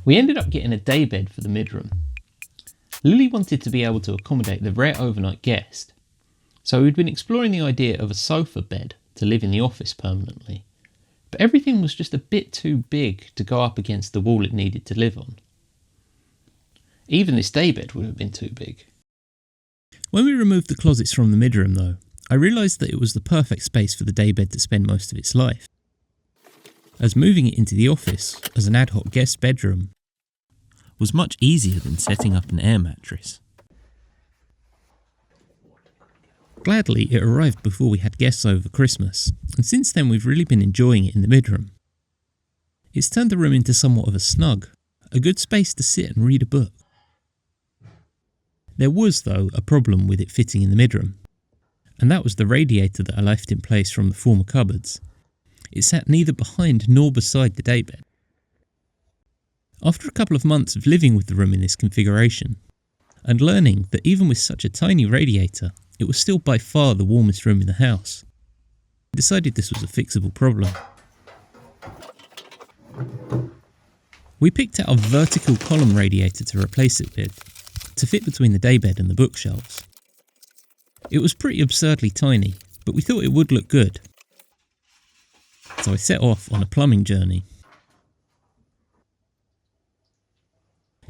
We ended up getting a daybed for the midroom. Lily wanted to be able to accommodate the rare overnight guest, so we'd been exploring the idea of a sofa bed to live in the office permanently, but everything was just a bit too big to go up against the wall it needed to live on. Even this daybed would have been too big. When we removed the closets from the midroom though, I realised that it was the perfect space for the daybed to spend most of its life, as moving it into the office as an ad hoc guest bedroom was much easier than setting up an air mattress. Gladly, it arrived before we had guests over Christmas, and since then we've really been enjoying it in the midroom. It's turned the room into somewhat of a snug, a good space to sit and read a book. There was, though, a problem with it fitting in the midroom, and that was the radiator that I left in place from the former cupboards. It sat neither behind nor beside the daybed. After a couple of months of living with the room in this configuration, and learning that even with such a tiny radiator, it was still by far the warmest room in the house, I decided this was a fixable problem. We picked out a vertical column radiator to replace it with, to fit between the daybed and the bookshelves. It was pretty absurdly tiny, but we thought it would look good. So I set off on a plumbing journey.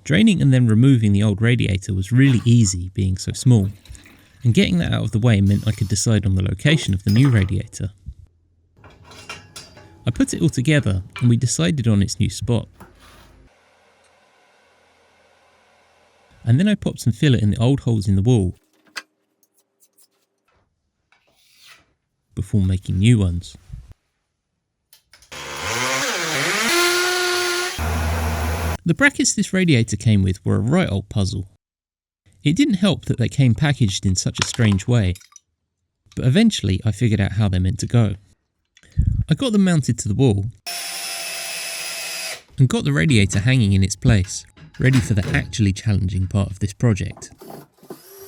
Draining and then removing the old radiator was really easy, being so small, and getting that out of the way meant I could decide on the location of the new radiator. I put it all together and we decided on its new spot. And then I popped some filler in the old holes in the wall before making new ones. The brackets this radiator came with were a right old puzzle. It didn't help that they came packaged in such a strange way, but eventually I figured out how they meant to go. I got them mounted to the wall and got the radiator hanging in its place, ready for the actually challenging part of this project,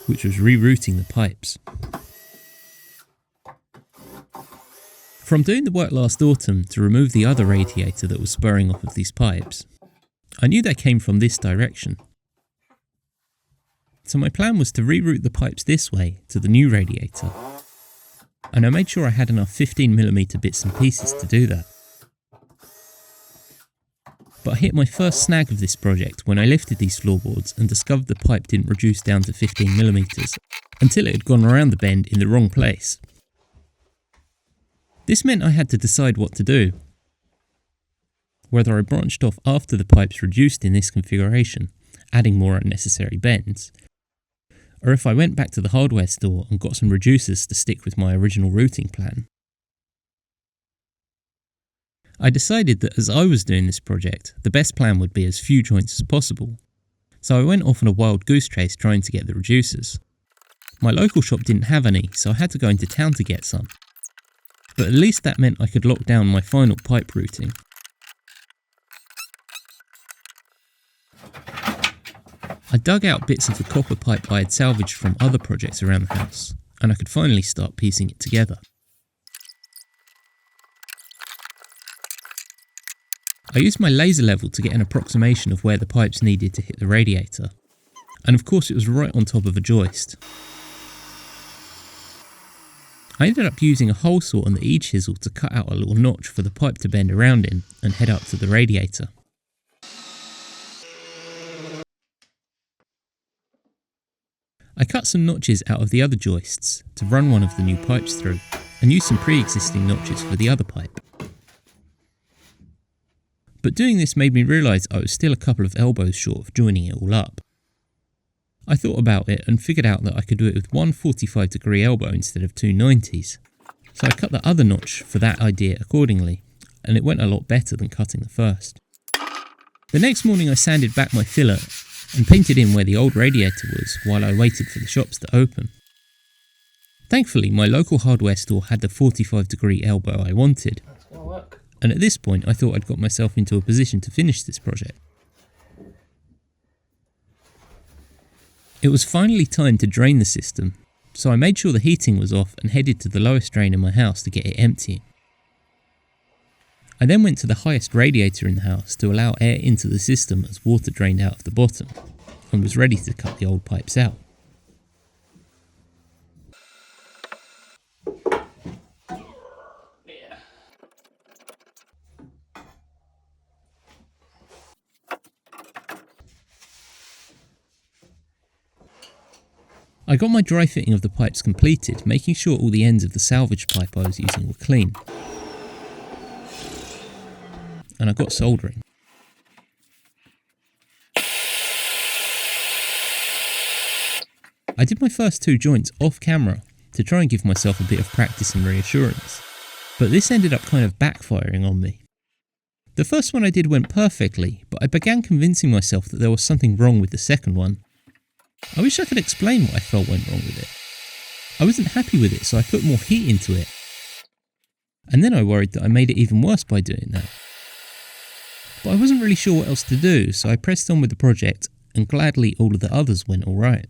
which was rerouting the pipes. From doing the work last autumn to remove the other radiator that was spurring off of these pipes, I knew they came from this direction. So my plan was to reroute the pipes this way to the new radiator, and I made sure I had enough 15mm bits and pieces to do that. But I hit my first snag of this project when I lifted these floorboards and discovered the pipe didn't reduce down to 15mm until it had gone around the bend in the wrong place. This meant I had to decide what to do. Whether I branched off after the pipes reduced in this configuration, adding more unnecessary bends, or if I went back to the hardware store and got some reducers to stick with my original routing plan. I decided that as I was doing this project, the best plan would be as few joints as possible, so I went off on a wild goose chase trying to get the reducers. My local shop didn't have any, so I had to go into town to get some, but at least that meant I could lock down my final pipe routing. I dug out bits of the copper pipe I had salvaged from other projects around the house, and I could finally start piecing it together. I used my laser level to get an approximation of where the pipes needed to hit the radiator, and of course it was right on top of a joist. I ended up using a hole saw and the E-chisel to cut out a little notch for the pipe to bend around in and head up to the radiator. I cut some notches out of the other joists to run one of the new pipes through, and used some pre-existing notches for the other pipe. But doing this made me realise I was still a couple of elbows short of joining it all up. I thought about it and figured out that I could do it with one 45-degree elbow instead of two 90s, so I cut the other notch for that idea accordingly, and it went a lot better than cutting the first. The next morning I sanded back my filler and painted in where the old radiator was while I waited for the shops to open. Thankfully, my local hardware store had the 45-degree elbow I wanted, and at this point I thought I'd got myself into a position to finish this project. It was finally time to drain the system, so I made sure the heating was off and headed to the lowest drain in my house to get it emptying. I then went to the highest radiator in the house to allow air into the system as water drained out of the bottom, and was ready to cut the old pipes out. I got my dry fitting of the pipes completed, making sure all the ends of the salvage pipe I was using were clean. And I got soldering. I did my first 2 joints off camera to try and give myself a bit of practice and reassurance, but this ended up kind of backfiring on me. The first one I did went perfectly, but I began convincing myself that there was something wrong with the second one. I wish I could explain what I felt went wrong with it. I wasn't happy with it, so I put more heat into it. And then I worried that I made it even worse by doing that. But I wasn't really sure what else to do, so I pressed on with the project, and gladly all of the others went alright.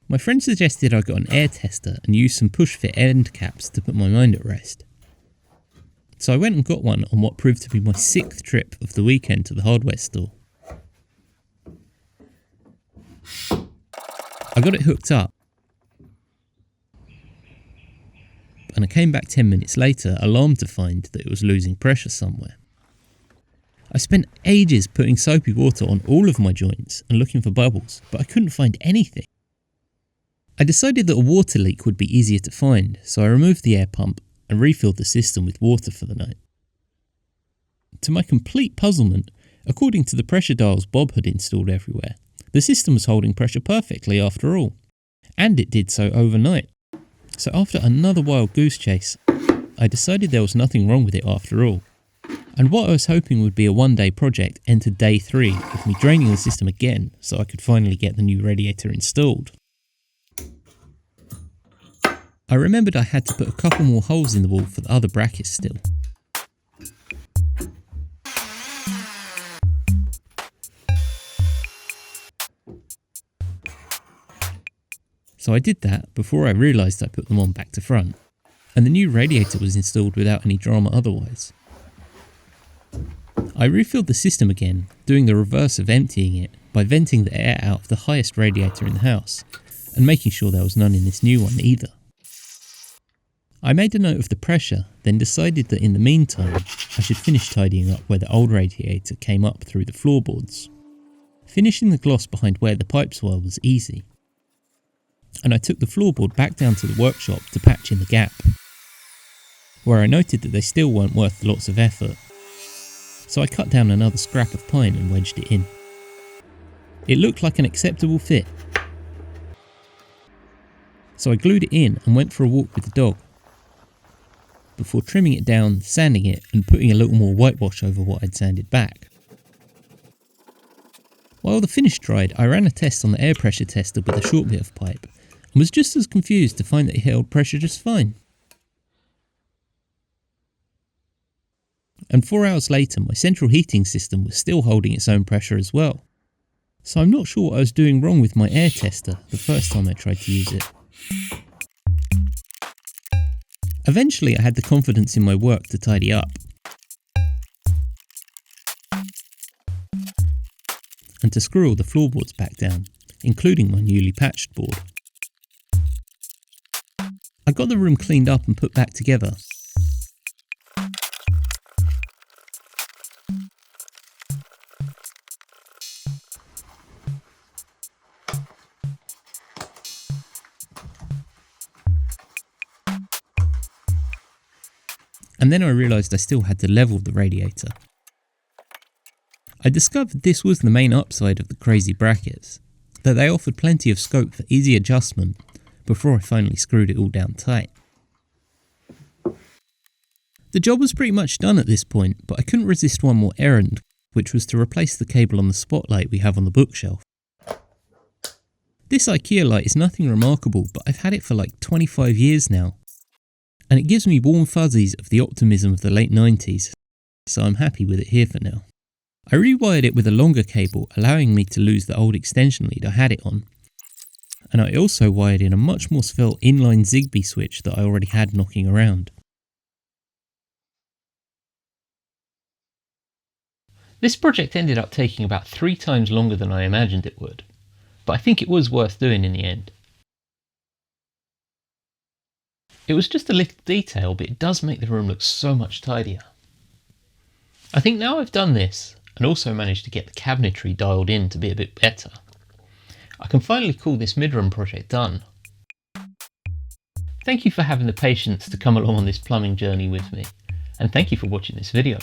My friend suggested I got an air tester and use some push-fit end caps to put my mind at rest. So I went and got one on what proved to be my 6th trip of the weekend to the hardware store. I got it hooked up, and I came back 10 minutes later, alarmed to find that it was losing pressure somewhere. I spent ages putting soapy water on all of my joints and looking for bubbles, but I couldn't find anything. I decided that a water leak would be easier to find, so I removed the air pump and refilled the system with water for the night. To my complete puzzlement, according to the pressure dials Bob had installed everywhere, the system was holding pressure perfectly after all, and it did so overnight. So after another wild goose chase, I decided there was nothing wrong with it after all. And what I was hoping would be a one-day project entered day 3 with me draining the system again so I could finally get the new radiator installed. I remembered I had to put a couple more holes in the wall for the other brackets still. So I did that before I realised I put them on back to front, and the new radiator was installed without any drama otherwise. I refilled the system again, doing the reverse of emptying it by venting the air out of the highest radiator in the house, and making sure there was none in this new one either. I made a note of the pressure, then decided that in the meantime I should finish tidying up where the old radiator came up through the floorboards. Finishing the gloss behind where the pipes were was easy, and I took the floorboard back down to the workshop to patch in the gap, where I noted that they still weren't worth lots of effort. So I cut down another scrap of pine and wedged it in. It looked like an acceptable fit, so I glued it in and went for a walk with the dog, before trimming it down, sanding it and putting a little more whitewash over what I'd sanded back. While the finish dried, I ran a test on the air pressure tester with a short bit of pipe, and was just as confused to find that it held pressure just fine. And 4 hours later, my central heating system was still holding its own pressure as well. So I'm not sure what I was doing wrong with my air tester the first time I tried to use it. Eventually I had the confidence in my work to tidy up, and to screw all the floorboards back down, including my newly patched board. I got the room cleaned up and put back together. And then I realised I still had to level the radiator. I discovered this was the main upside of the crazy brackets, that they offered plenty of scope for easy adjustment before I finally screwed it all down tight. The job was pretty much done at this point, but I couldn't resist one more errand, which was to replace the cable on the spotlight we have on the bookshelf. This IKEA light is nothing remarkable, but I've had it for like 25 years now, and it gives me warm fuzzies of the optimism of the late 90s, so I'm happy with it here for now. I rewired it with a longer cable, allowing me to lose the old extension lead I had it on, and I also wired in a much more svelte inline Zigbee switch that I already had knocking around. This project ended up taking about 3 times longer than I imagined it would, but I think it was worth doing in the end. It was just a little detail, but it does make the room look so much tidier. I think now I've done this, and also managed to get the cabinetry dialed in to be a bit better, I can finally call this Midroom project done. Thank you for having the patience to come along on this plumbing journey with me, and thank you for watching this video.